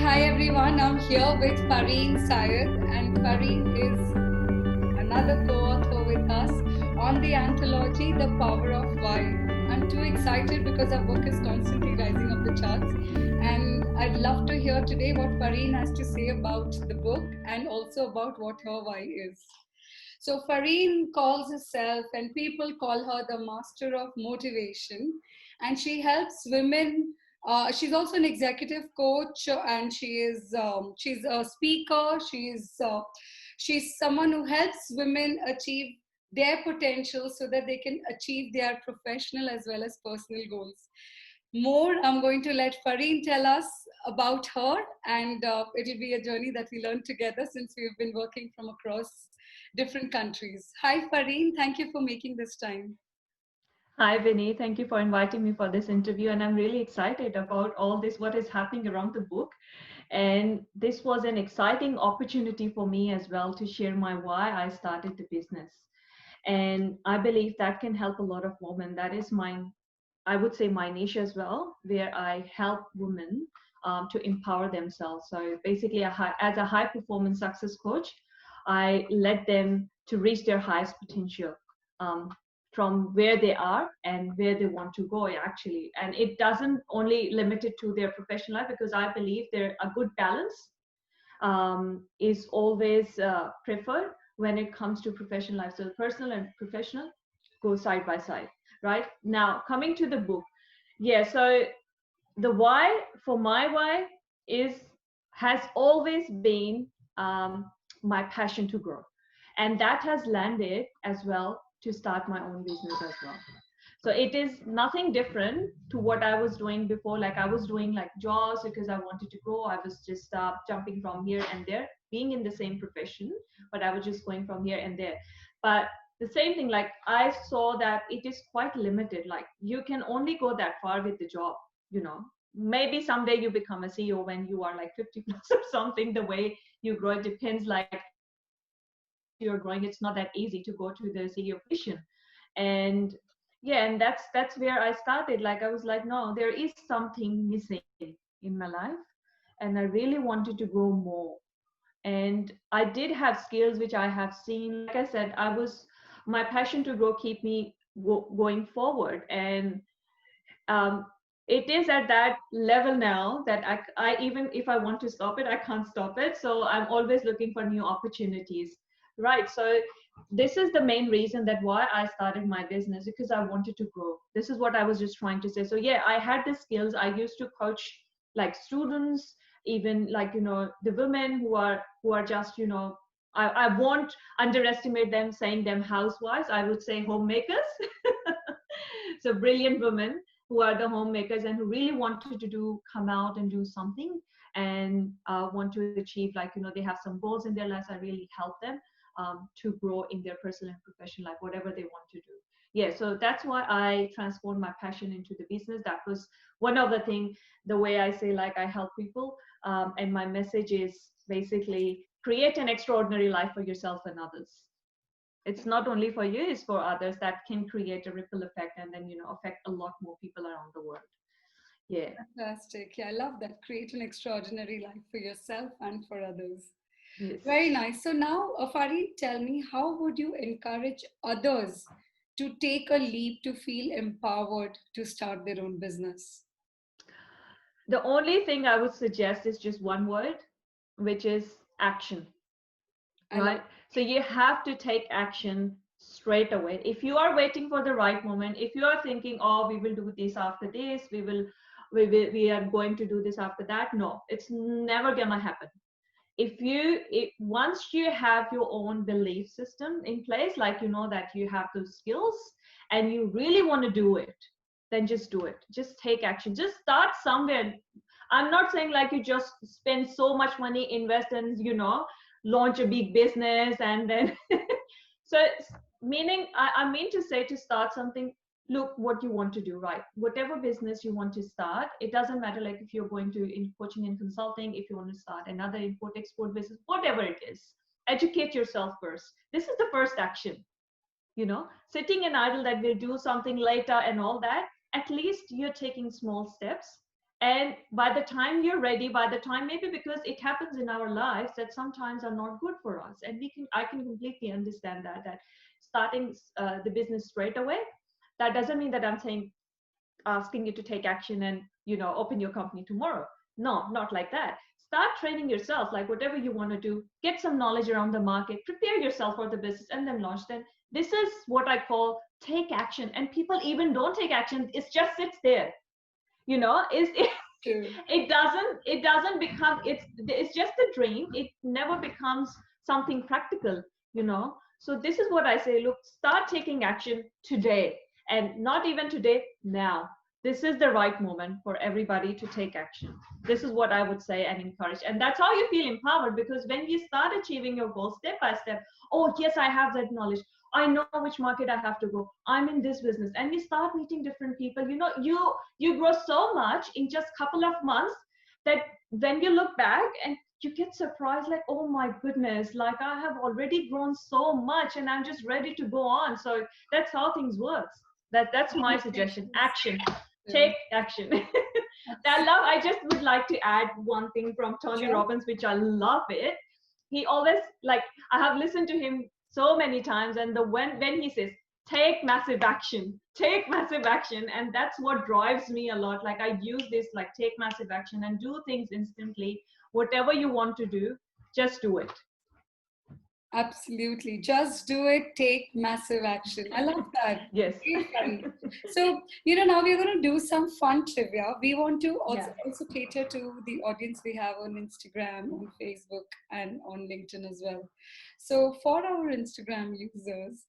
Hi everyone. I'm here with Farheen Syed, and Farheen is another co-author with us on the anthology The Power of Why. I'm too excited because our book is constantly rising up the charts, and I'd love to hear today what Farheen has to say about the book and also about what her why is. So Farheen calls herself, and people call her the master of motivation, and she helps women. She's also an executive coach, and she's a speaker. She's someone who helps women achieve their potential so that they can achieve their professional as well as personal goals. More, I'm going to let Farheen tell us about her, and it'll be a journey that we learn together since we've been working from across different countries. Hi, Farheen. Thank you for making this time. Hi, Vinny. Thank you for inviting me for this interview. And I'm really excited about all this, what is happening around the book. And this was an exciting opportunity for me as well to share my why I started the business. And I believe that can help a lot of women. That is I would say, my niche as well, where I help women to empower themselves. So basically, as a high performance success coach, I let them to reach their highest potential. Um, from where they are and where they want to go actually, and it doesn't only limit it to their professional life, because I believe there a good balance is always preferred when it comes to professional life. So personal and professional go side by side. Right now, coming to the book, yeah, so the why, for my why, is has always been my passion to grow, and that has landed as well to start my own business as well. So it is nothing different to what I was doing before. Like, I was doing like jobs because I wanted to grow. I was just jumping from here and there, being in the same profession, but I was just going from here and there. But the same thing, like, I saw that it is quite limited. Like, you can only go that far with the job, you know. Maybe someday you become a CEO when you are like 50 plus or something. The way you grow, it depends. Like, as you're growing, it's not that easy to go to the CEO position. And yeah, and that's where I started. Like, I was like, no, there is something missing in my life, and I really wanted to grow more. And I did have skills which I have seen. Like I said, I was my passion to grow keep me going forward. And um, it is at that level now that I, even if I want to stop it, I can't stop it. So I'm always looking for new opportunities. Right. So this is the main reason that why I started my business, because I wanted to grow. This is what I was just trying to say. So yeah, I had the skills. I used to coach like students, even like, the women who are just, I won't underestimate them saying them housewives. I would say homemakers. So brilliant women who are the homemakers and who really wanted to come out and do something, and want to achieve, like, they have some goals in their lives. I really help them to grow in their personal and professional life, whatever they want to do. Yeah, so that's why I transformed my passion into the business. That was one of the thing. The way I say, like, I help people, and my message is basically create an extraordinary life for yourself and others. It's not only for you, it's for others. That can create a ripple effect, and then, affect a lot more people around the world. Yeah. Fantastic. Yeah, I love that. Create an extraordinary life for yourself and for others. Yes. Very nice. So now, Farid, tell me, how would you encourage others to take a leap to feel empowered to start their own business? The only thing I would suggest is just one word, which is action. I love. Right? So you have to take action straight away. If you are waiting for the right moment, if you are thinking, oh, we will do this after this, we are going to do this after that, no, it's never gonna happen. Once you have your own belief system in place, like, that you have those skills and you really want to do it, then just do it. Just take action. Just start somewhere. I'm not saying like you just spend so much money, invest, and, launch a big business and then so meaning, I mean to say, to start something, look what you want to do. Right? Whatever business you want to start, it doesn't matter, like, if you're going to in coaching and consulting, if you want to start another import export business, whatever it is, educate yourself first. This is the first action. Sitting and idle, that will do something later and all that, at least you're taking small steps, And by the time you're ready, by the time, maybe because it happens in our lives that sometimes are not good for us, and I can completely understand that starting the business straight away, that doesn't mean that I'm saying asking you to take action and open your company tomorrow. No, not like that. Start training yourself, like whatever you want to do, get some knowledge around the market, prepare yourself for the business, and then launch. Then this is what I call take action. And people even don't take action, it just sits there. Is it, True. it doesn't become, it's just a dream. It never becomes something practical. So this is what I say, look, start taking action today, and not even today, now. This is the right moment for everybody to take action. This is what I would say and encourage, and that's how you feel empowered, because when you start achieving your goals step by step, oh yes, I have that knowledge, I know which market I have to go, I'm in this business, and you start meeting different people. You grow so much in just couple of months that when you look back and you get surprised, like, oh my goodness, like I have already grown so much and I'm just ready to go on. So that's how things work. That's my suggestion. Action. True. Take action. I just would like to add one thing from Tony Sure. Robbins, which I love it. He always, like, I have listened to him so many times, and when he says take massive action, and that's what drives me a lot. Like, I use this, like, take massive action and do things instantly. Whatever you want to do, just do it. Absolutely. Just do it. Take massive action. I love that. Yes. Great, Kari. So, now we're going to do some fun trivia. We want to Yeah. also cater to the audience we have on Instagram, on Facebook, and on LinkedIn as well. So, for our Instagram users,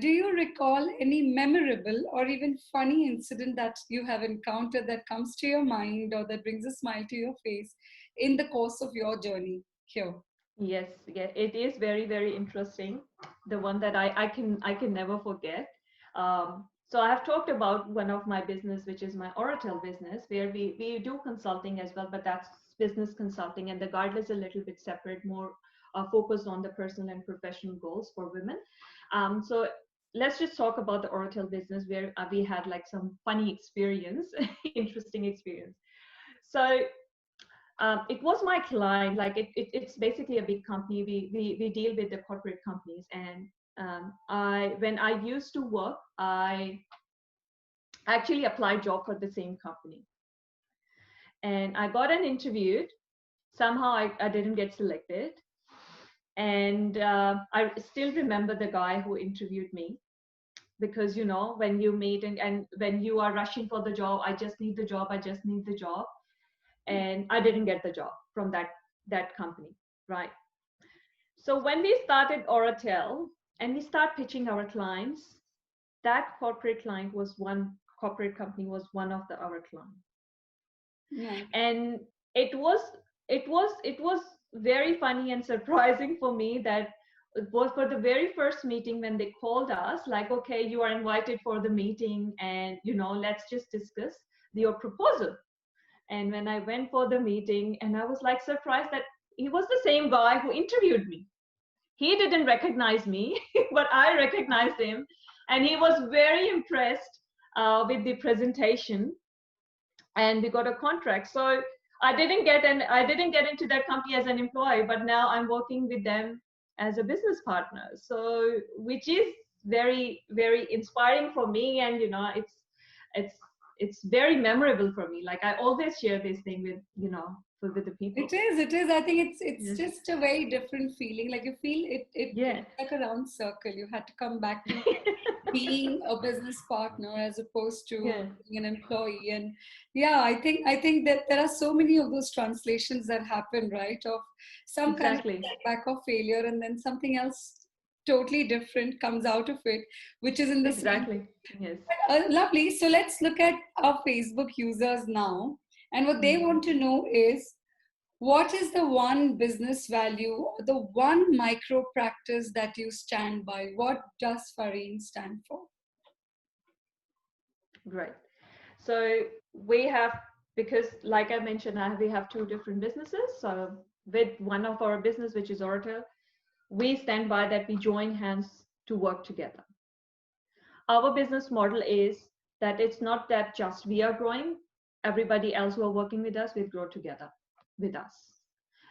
do you recall any memorable or even funny incident that you have encountered that comes to your mind or that brings a smile to your face in the course of your journey here? Yes, yeah, it is very, very interesting. The one that I can never forget. So I have talked about one of my business, which is my Oracle business, where we do consulting as well, but that's business consulting, and the guide is a little bit separate, more focused on the personal and professional goals for women. So let's just talk about the Oracle business, where we had like some funny experience, interesting experience. So it was my client, like it's basically a big company. We deal with the corporate companies, and when I used to work, I actually applied job for the same company, and I got an interview. Somehow I didn't get selected, and I still remember the guy who interviewed me, because when you meet, and when you are rushing for the job, I just need the job, I just need the job, and I didn't get the job from that company, right? So when we started Oratel and we start pitching our clients, that corporate company was one of our clients. Nice. And it was very funny and surprising for me that it was for the very first meeting when they called us, like, okay, you are invited for the meeting, and let's just discuss your proposal. And when I went for the meeting, and I was like surprised that he was the same guy who interviewed me. He didn't recognize me, but I recognized him. And he was very impressed with the presentation. And we got a contract. So I didn't get into that company as an employee, but now I'm working with them as a business partner. So, which is very, very inspiring for me. And it's it's very memorable for me. Like, I always share this thing with the people. It is. It is. I think it's Yes. just a very different feeling. Like you feel Yeah. it's like a round circle. You had to come back to being a business partner as opposed to Yeah. being an employee. And yeah, I think that there are so many of those translations that happen, right? Of some kind of Exactly. setback or failure, and then something else totally different comes out of it, which is in the same. Exactly. Yes. Lovely. So let's look at our Facebook users now. And what they Hmm. want to know is what is the one business value or the one micro practice that you stand by? What does Farheen stand for? Great. So we have, because like I mentioned, we have two different businesses. So with one of our business, which is Oracle, we stand by that we join hands to work together. Our business model is that it's not that just we are growing, everybody else who are working with us will grow together with us.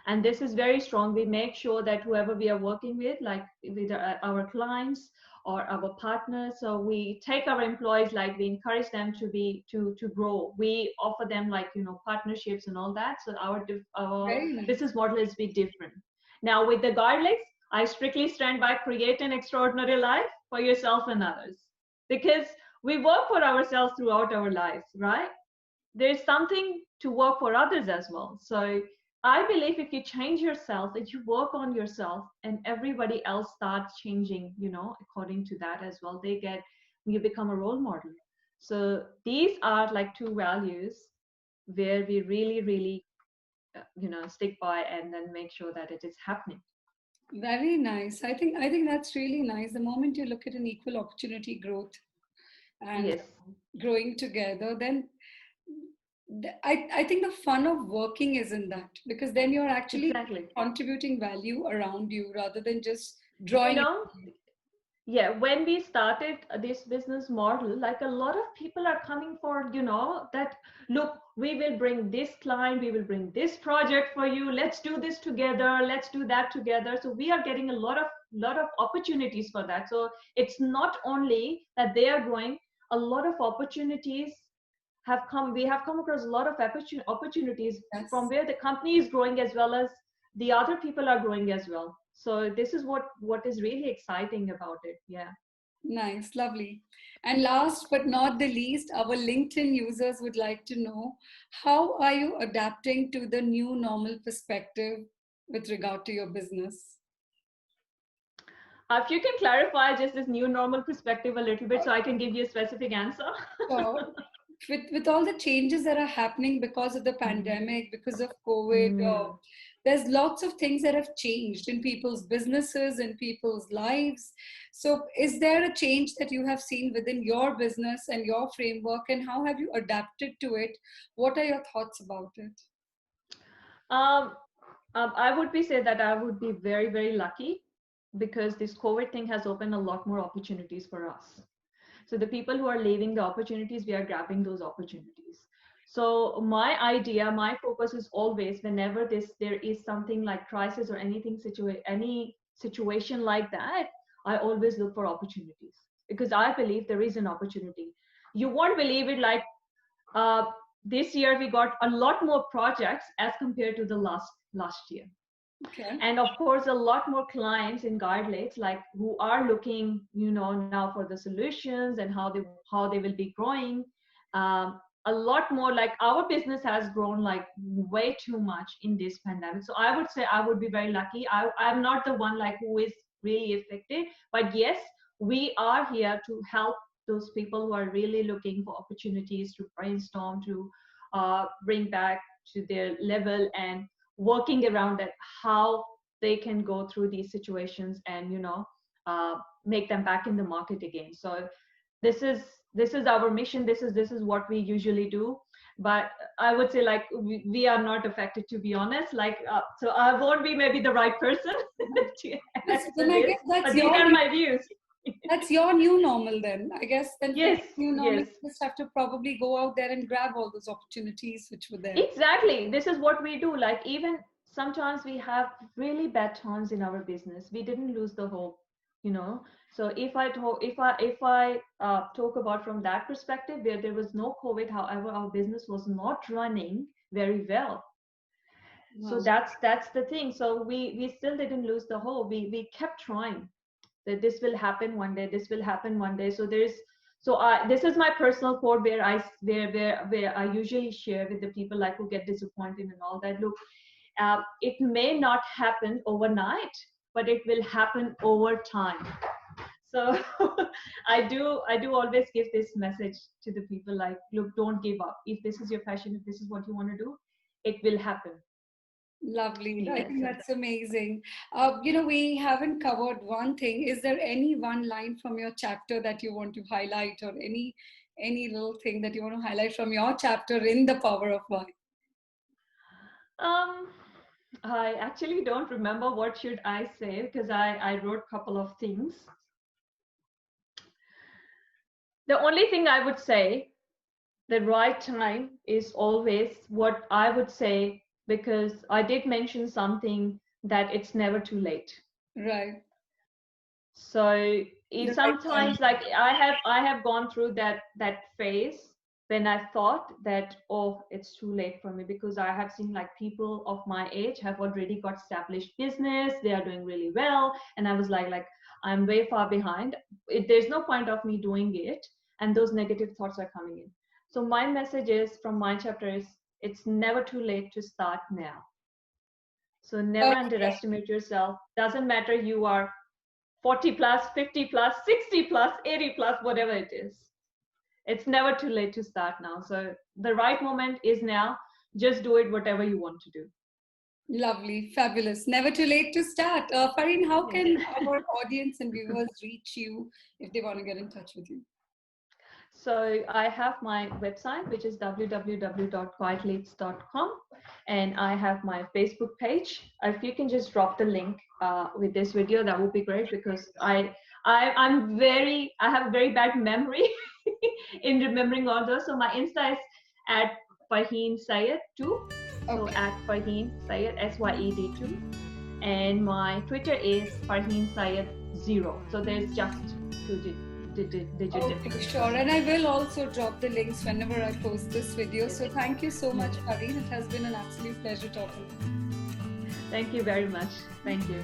And this is very strong. We make sure that whoever we are working with, like with our clients or our partners, so we take our employees, like we encourage them to be to grow. We offer them, like, partnerships and all that. So our Very nice. business model is a bit different. Now with the garlics, I strictly stand by create an extraordinary life for yourself and others, because we work for ourselves throughout our lives, right? There's something to work for others as well. So I believe if you change yourself, if you work on yourself, and everybody else starts changing, according to that as well, you become a role model. So these are like two values where we really, really, stick by and then make sure that it is happening. Very nice. I think that's really nice. The moment you look at an equal opportunity growth and Yes, growing together, then I think the fun of working is in that, because then you're actually exactly. contributing value around you rather than just You drawing. know, yeah, when we started this business model, like a lot of people are coming for, that look, we will bring this client, we will bring this project for you, let's do this together, let's do that together. So we are getting a lot of opportunities for that. So it's not only that they are growing, a lot of opportunities have come. We have come across a lot of opportunities from Yes. where the company is growing as well as the other people are growing as well. So this is what is really exciting about it. Yeah. Nice, lovely. And last but not the least, our LinkedIn users would like to know, how are you adapting to the new normal perspective with regard to your business? If you can clarify just this new normal perspective a little bit so I can give you a specific answer. So, with all the changes that are happening because of the Mm. pandemic, because of COVID, Mm. there's lots of things that have changed in people's businesses, in people's lives. So, is there a change that you have seen within your business and your framework, and how have you adapted to it? What are your thoughts about it? Um, I would be say that I would be very, very lucky because this COVID thing has opened a lot more opportunities for us. So the people who are leaving the opportunities, we are grabbing those opportunities. So my idea, my focus is always whenever there is something like crisis or any situation like that, I always look for opportunities because I believe there is an opportunity. You won't believe it, like uh, this year we got a lot more projects as compared to the last year, Okay. and of course a lot more clients in guide lakes, like who are looking now for the solutions and how they will be growing. A lot more, like our business has grown like way too much in this pandemic. So I would say I would be very lucky. I'm not the one like who is really affected, but yes, we are here to help those people who are really looking for opportunities to brainstorm, to bring back to their level and working around that, how they can go through these situations and uh, make them back in the market again. So this is this is our mission. This is what we usually do. But I would say like we are not affected, to be honest. Like so I won't be maybe the right person to Then answer I this, guess that's but these your are my views. that's your new normal then. I guess then for Yes, new normal, yes. you just have to probably go out there and grab all those opportunities which were there. Exactly. This is what we do. Like even sometimes we have really bad times in our business. We didn't lose the hope, you know. So if I talk about from that perspective, where there was no COVID, however, our business was not running very well. So Wow. that's the thing. So we still didn't lose the hope. We kept trying that this will happen one day, this will happen one day. So this is my personal quote where I usually share with the people like who get disappointed and all that. Look, it may not happen overnight, but it will happen over time. So I do always give this message to the people like, look, don't give up. If this is your passion, if this is what you want to do, it will happen. Lovely. I Yes. think that's amazing. We haven't covered one thing. Is there any one line from your chapter that you want to highlight, or any little thing that you want to highlight from your chapter in The Power of Why? Um, I actually don't remember what should I say because I wrote a couple of things. The only thing I would say The right time is always what I would say, because I did mention something that it's never too late. Right. So The it right time. sometimes, like, I have gone through that phase when I thought that, oh, it's too late for me, because I have seen like people of my age have already got established business, they are doing really well, and I was like I'm way far behind. There's no point of me doing it, and those negative thoughts are coming in. So my message is from my chapter is, it's never too late to start now. So never Okay. underestimate yourself. Doesn't matter you are 40 plus, 50 plus, 60 plus, 80 plus, whatever it is. It's never too late to start now. So the right moment is now. Just do it, whatever you want to do. Lovely, fabulous. Never too late to start. Farheen, how Yeah. can our audience and viewers reach you if they want to get in touch with you? So I have my website, which is www.quietleads.com, and I have my Facebook page. If you can just drop the link with this video, that would be great, because I have a very bad memory in remembering all those. So my Insta is at Farheen Syed 2. So Okay. at Farheen Syed SYED 2, and my Twitter is Farheen Syed 0. So there's just two digit Okay, difference. sure. And I will also drop the links whenever I post this video. Yeah. So thank you so Yeah. much, Farheen. It has been an absolute pleasure talking. Thank you very much. Thank you.